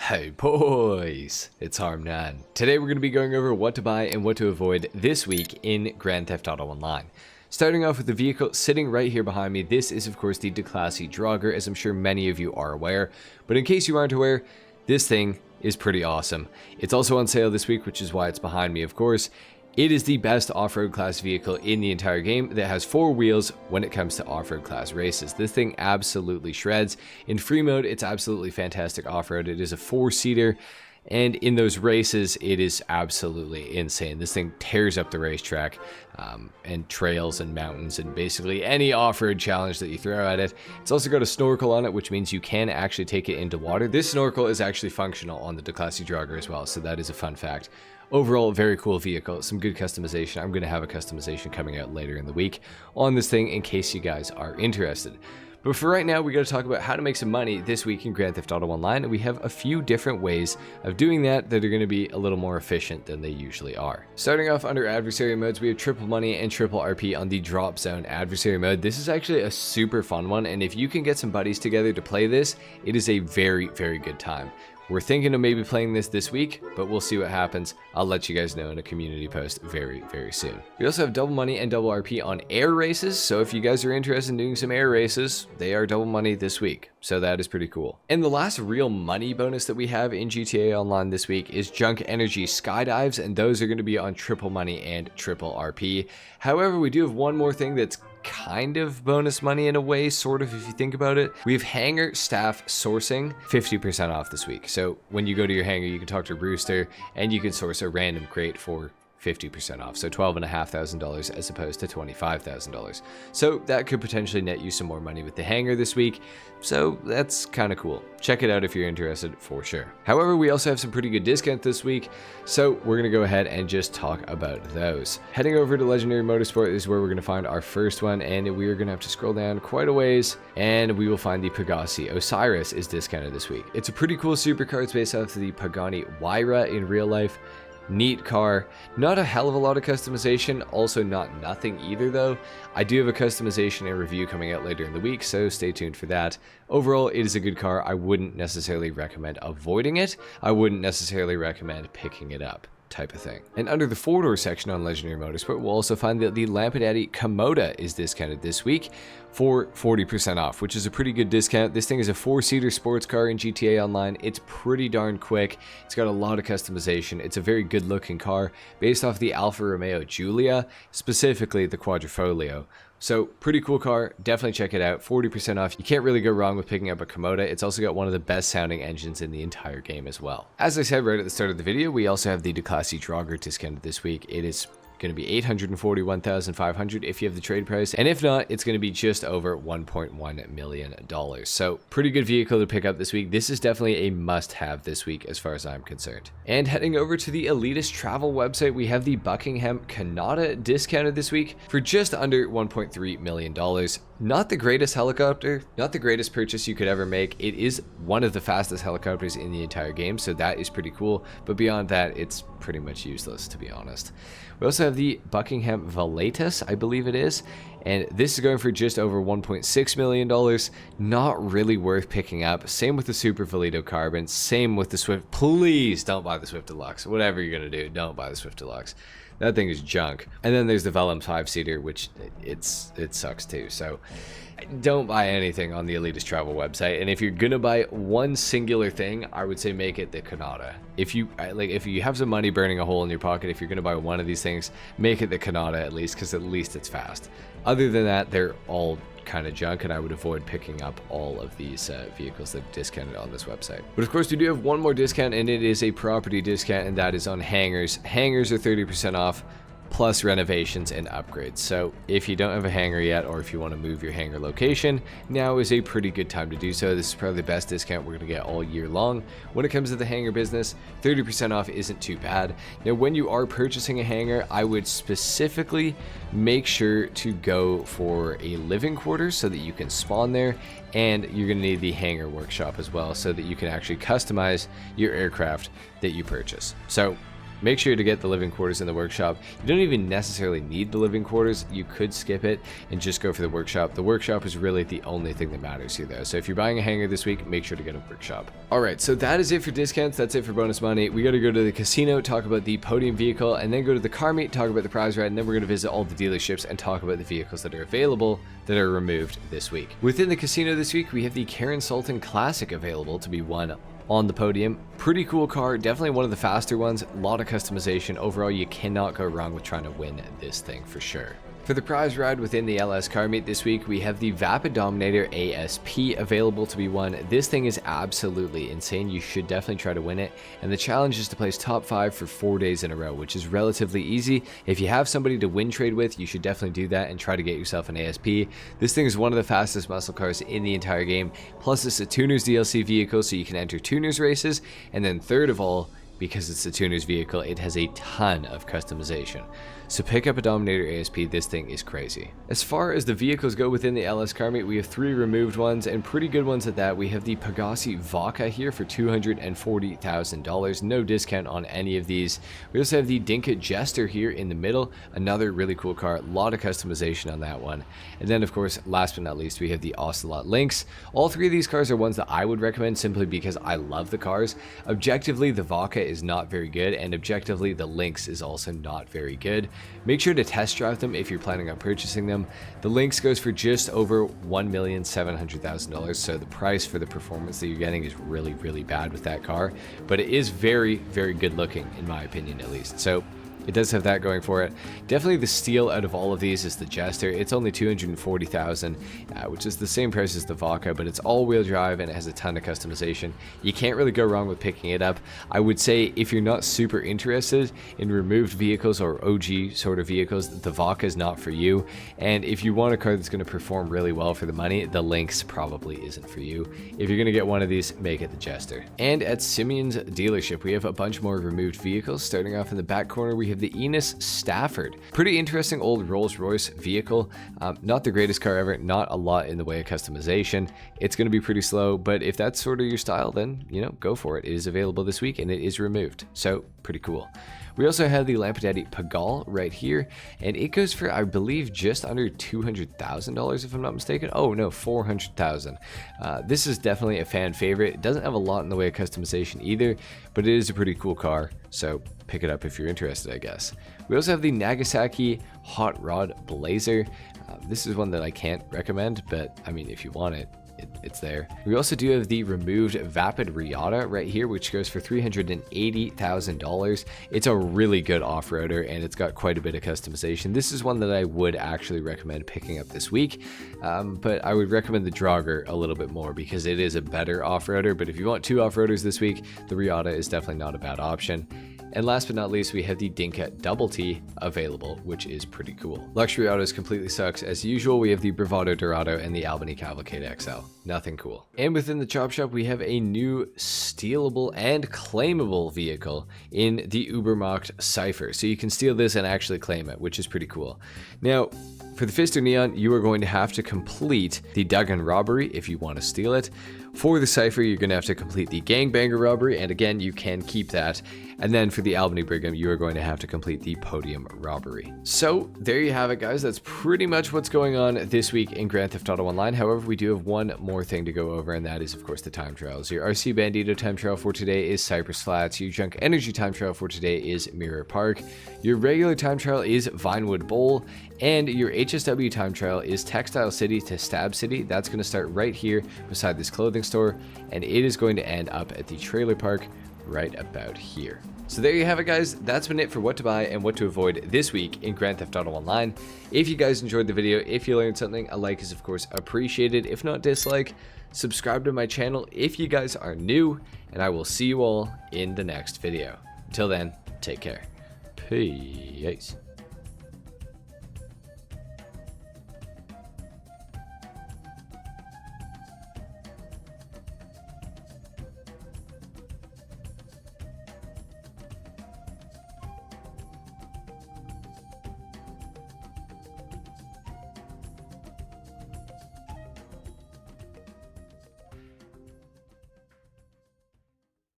Hey boys, it's HarmNone. Today we're going to be going over what to buy and what to avoid this week in Grand Theft Auto Online. Starting off with the vehicle sitting right here behind me, this is of course the Declassy Drogger, as I'm sure many of you are aware. But in case you aren't aware, this thing is pretty awesome. It's also on sale this week, which is why it's behind me, of course. It is the best off-road class vehicle in the entire game that has 4 wheels when it comes to off-road class races. This thing absolutely shreds. In free mode, it's absolutely fantastic off-road. It is a 4-seater, and in those races, it is absolutely insane. This thing tears up the racetrack and trails and mountains and basically any off-road challenge that you throw at it. It's also got a snorkel on it, which means you can actually take it into water. This snorkel is actually functional on the Declassy Drogger as well, so that is a fun fact. Overall, very cool vehicle, some good customization. I'm going to have a customization coming out later in the week on this thing in case you guys are interested. But for right now, we got to talk about how to make some money this week in Grand Theft Auto Online, and we have a few different ways of doing that are going to be a little more efficient than they usually are. Starting off under adversary modes, we have triple money and triple RP on the drop zone adversary mode. This is actually a super fun one, and if you can get some buddies together to play this, it is a very, very good time. We're thinking of maybe playing this week, but we'll see what happens. I'll let you guys know in a community post very, very soon. We also have double money and double RP on air races, so if you guys are interested in doing some air races, they are double money this week, so that is pretty cool. And the last real money bonus that we have in GTA Online this week is Junk Energy Skydives, and those are going to be on triple money and triple RP. However, we do have one more thing that's kind of bonus money in a way, sort of, if you think about it. We have hangar staff sourcing 50% off this week. So when you go to your hangar, you can talk to Rooster and you can source a random crate for 50% off, so $12,500 as opposed to $25,000. So that could potentially net you some more money with the hangar this week, so that's kind of cool. Check it out if you're interested for sure. However, we also have some pretty good discount this week, so we're going to go ahead and just talk about those. Heading over to Legendary Motorsport is where we're going to find our first one, and we are going to have to scroll down quite a ways, and we will find the Pagani Osiris is discounted this week. It's a pretty cool supercar. It's based off of the Pagani Huayra in real life. Neat car, not a hell of a lot of customization, also not nothing either though. I do have a customization and review coming out later in the week, so stay tuned for that. Overall, it is a good car. I wouldn't necessarily recommend avoiding it. I wouldn't necessarily recommend picking it up, type of thing. And under the 4-door section on Legendary Motorsport, we'll also find that the Lampadaddy Komoda is discounted this week for 40% off, which is a pretty good discount. This thing is a 4-seater sports car in GTA Online. It's pretty darn quick. It's got a lot of customization. It's a very good looking car based off the Alfa Romeo Giulia, specifically the Quadrifoglio. So pretty cool car, definitely check it out. 40% off. You can't really go wrong with picking up a Komoda. It's also got one of the best sounding engines in the entire game as well. As I said right at the start of the video, we also have the Declassy Drogger discounted this week. It is going to be $841,500 if you have the trade price, and if not, it's going to be just over $1.1 million. So pretty good vehicle to pick up this week. This is definitely a must-have this week as far as I'm concerned. And heading over to the Elitist travel website, we have the Buckingham Canada discounted this week for just under $1.3 million. Not the greatest helicopter, not the greatest purchase you could ever make. It is one of the fastest helicopters in the entire game, so that is pretty cool. But beyond that, it's pretty much useless, to be honest. We also have the Buckingham Velatus, I believe it is, and this is going for just over $1.6 million. Not really worth picking up. Same with the Super Velido Carbon, same with the Swift. Please don't buy the Swift Deluxe. Whatever you're going to do, don't buy the Swift Deluxe. That thing is junk. And then there's the Velum 5-seater, which it sucks too. So don't buy anything on the Elitist travel website. And if you're gonna buy one singular thing, I would say make it the Canada. If you have some money burning a hole in your pocket, if you're gonna buy one of these things, make it the Canada at least, because at least it's fast. Other than that, they're all kind of junk, and I would avoid picking up all of these vehicles that are discounted on this website. But of course, we do have one more discount, and it is a property discount, and that is on hangars. Hangars are 30% off, plus renovations and upgrades. So if you don't have a hangar yet, or if you want to move your hangar location, now is a pretty good time to do so. This is probably the best discount we're going to get all year long. When it comes to the hangar business, 30% off isn't too bad. Now, when you are purchasing a hangar, I would specifically make sure to go for a living quarters so that you can spawn there, and you're going to need the hangar workshop as well so that you can actually customize your aircraft that you purchase. So make sure to get the living quarters in the workshop. You don't even necessarily need the living quarters. You could skip it and just go for the workshop. The workshop is really the only thing that matters here though. So if you're buying a hangar this week, make sure to get a workshop. Alright, so that is it for discounts. That's it for bonus money. We got to go to the casino, talk about the podium vehicle, and then go to the car meet, talk about the prize ride, and then we're going to visit all the dealerships and talk about the vehicles that are available that are removed this week. Within the casino this week, we have the Karen Sultan Classic available to be won on the podium. Pretty cool car, definitely one of the faster ones, a lot of customization. Overall, you cannot go wrong with trying to win this thing for sure. For the prize ride within the LS car meet this week, we have the Vapid Dominator ASP available to be won. This thing is absolutely insane. You should definitely try to win it. And the challenge is to place top 5 for 4 days in a row, which is relatively easy. If you have somebody to win trade with, you should definitely do that and try to get yourself an ASP. This thing is one of the fastest muscle cars in the entire game. Plus, it's a Tuners DLC vehicle, so you can enter Tuners races. And then third of all, because it's a Tuners vehicle, it has a ton of customization. So pick up a Dominator ASP, this thing is crazy. As far as the vehicles go within the LS car meet, we have 3 removed ones and pretty good ones at that. We have the Pegasi Vodka here for $240,000, no discount on any of these. We also have the Dinka Jester here in the middle, another really cool car, a lot of customization on that one. And then of course, last but not least, we have the Ocelot Lynx. All 3 of these cars are ones that I would recommend simply because I love the cars. Objectively, the Vodka is not very good, and objectively, the Lynx is also not very good. Make sure to test drive them if you're planning on purchasing them. The Lynx goes for just over $1,700,000, so the price for the performance that you're getting is really, really bad with that car, but it is very, very good looking in my opinion at least. So it does have that going for it. Definitely the steal out of all of these is the Jester. It's only $240,000, which is the same price as the Vodka, but it's all-wheel drive and it has a ton of customization. You can't really go wrong with picking it up. I would say if you're not super interested in removed vehicles or OG sort of vehicles, the Vodka is not for you. And if you want a car that's going to perform really well for the money, the Lynx probably isn't for you. If you're going to get one of these, make it the Jester. And at Simeon's dealership, we have a bunch more removed vehicles. Starting off in the back corner, we have the Enos Stafford. Pretty interesting old Rolls-Royce vehicle. Not the greatest car ever, not a lot in the way of customization. It's going to be pretty slow, but if that's sort of your style, then, you know, go for it. It is available this week and it is removed. So, pretty cool. We also have the Lampadati Pagal right here, and it goes for, I believe, just under $200,000 if I'm not mistaken. Oh no, $400,000. This is definitely a fan favorite. It doesn't have a lot in the way of customization either, but it is a pretty cool car, so pick it up if you're interested, I guess. We also have the Nagasaki Hot Rod Blazer. This is one that I can't recommend, but I mean, if you want it, it's there. We also do have the removed Vapid Riata right here, which goes for $380,000. It's a really good off-roader and it's got quite a bit of customization. This is one that I would actually recommend picking up this week, but I would recommend the Draugr a little bit more because it is a better off-roader. But if you want 2 off-roaders this week, the Riata is definitely not a bad option. And last but not least, we have the Dinka Double T available, which is pretty cool. Luxury autos completely sucks. As usual, we have the Bravado Dorado and the Albany Cavalcade XL. Nothing cool. And within the chop shop, we have a new stealable and claimable vehicle in the Ubermacht Cypher. So you can steal this and actually claim it, which is pretty cool. Now, for the Fister Neon, you are going to have to complete the Duggan robbery if you want to steal it. For the Cypher, you're going to have to complete the Gangbanger robbery, and again, you can keep that. And then for the Albany Brigham, you are going to have to complete the Podium robbery. So there you have it, guys. That's pretty much what's going on this week in Grand Theft Auto Online. However, we do have one more thing to go over, and that is, of course, the time trials. Your RC Bandito time trial for today is Cypress Flats. Your Junk Energy time trial for today is Mirror Park. Your regular time trial is Vinewood Bowl. And your HSW time trial is Textile City to Stab City. That's going to start right here beside this clothing store, and it is going to end up at the trailer park right about here. So there you have it, guys. That's been it for what to buy and what to avoid this week in Grand Theft Auto Online. If you guys enjoyed the video, if you learned something, a like is of course appreciated. If not, dislike. Subscribe to my channel if you guys are new, and I will see you all in the next video. Until then, take care. Peace.